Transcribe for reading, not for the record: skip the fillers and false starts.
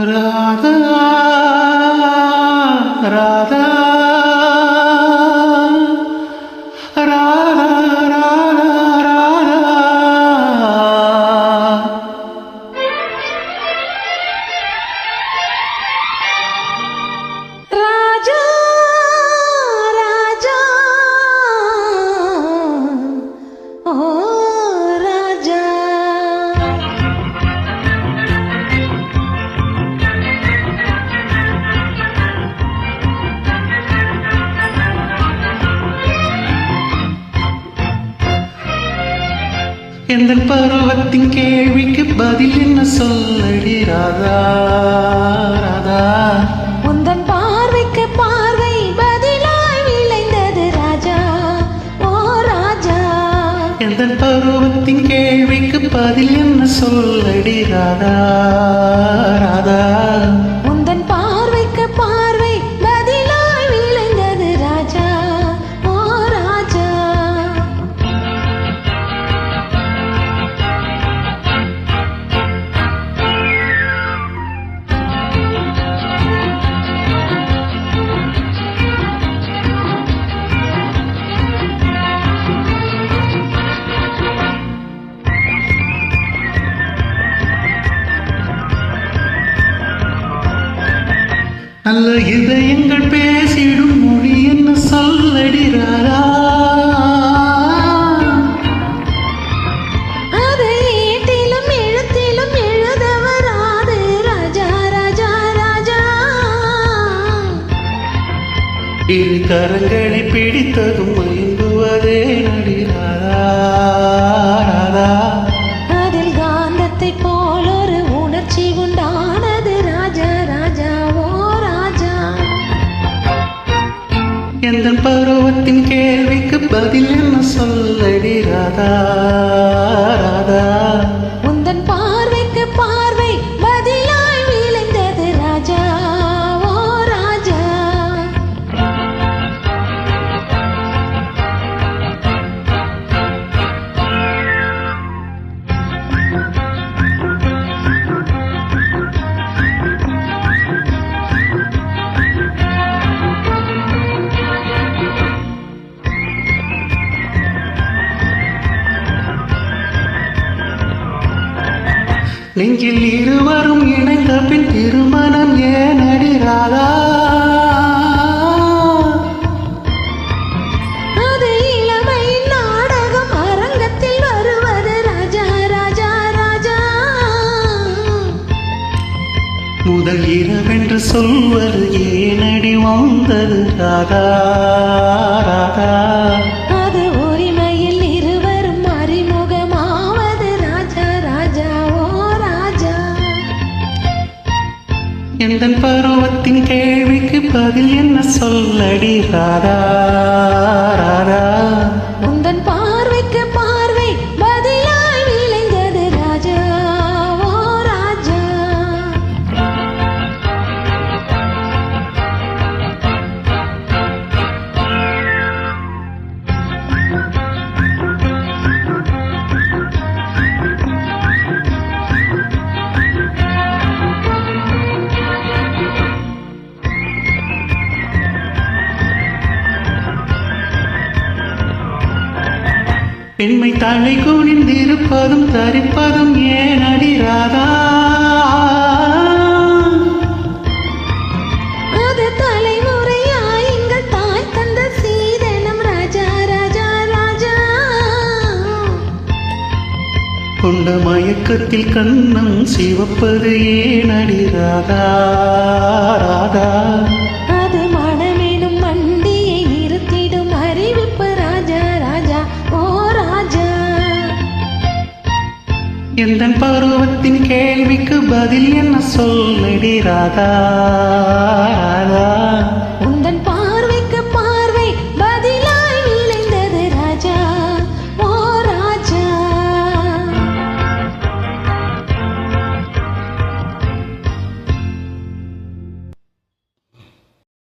ராதா ராதா ராதா ராதா ராஜா ராஜா ஓ ராஜா எந்த பருவத்தின் கேள்விக்கு பதில் என்ன சொல்லடி ராதா ராதா உந்தன் பார்வைக்கு பார்வை பதிலாய் விளைந்தது ராஜா ஓ ராஜா எந்த பருவத்தின் கேள்விக்கு பதில் என்ன சொல்லடி ராதா ராதா உந்தன் பார்வைக்கு பார்வை பதிலாய் விளைந்தது ராஜா ஓ ராஜா நல்ல இதயங்கள் பேசிடும் மொழி என்ன சொல்லடி ராதா அதை ஏட்டிலும் எழுத்திலும் எழுத வராது ராஜா ராஜா ராஜா இரு கரங்களை பிடித்ததும் மயங்குவதே நடி ராதா ராதா அதில் காந்தத்தை போல் ஒரு உணர்ச்சி உண்டானது ராஜா ராஜா ஓ ராஜா எந்த பருவத்தின் கேள்விக்கு பதில் என்ன சொல்லடி ராதா ராதா உந்தன் பார்வைக்கு பார்வை பதிலாய் விளைந்தது ராஜா ஓ ராஜா நெஞ்சில் இருவரும் இணைந்த பின் திருமணம் ஏனடி ராதா அது இளமை நாடகம் அரங்கத்தில் வருவது ராஜா ராஜா ராஜா முதல் இரவென்று சொல்வது ஏனடி வந்தது ராதா ராதா அது உரிமையில் இருவரும் அறிமுகமாவது ராஜா ராஜா ஓ ராஜா எந்த பருவத்தின் கேள்விக்கு பதில் என்ன சொல்லடி ராதா ராதா உந்தன் பார்வைக்கு பார்வை பதிலாய் விளைந்தது ராஜா ஓ ராஜா பெண்மை தலை குனிந்திருப்பதும் தரிப்பதும் ஏனடி ராதா அது தலைமுறையாய் எங்கள் தாய் தந்த சீதனம் ராஜா ராஜா ராஜா கொண்ட மயக்கத்தில் கண்ணம் சிவப்பது ஏனடி ராதா ராதா அது மனமெனும் மண்டியை நிறுத்திடும் அறிவிப்பு ராஜா ராஜா ஓ ராஜா எந்த பருவத்தின் கேள்விக்கு பதில் என்ன சொல்லடி ராதா ராதா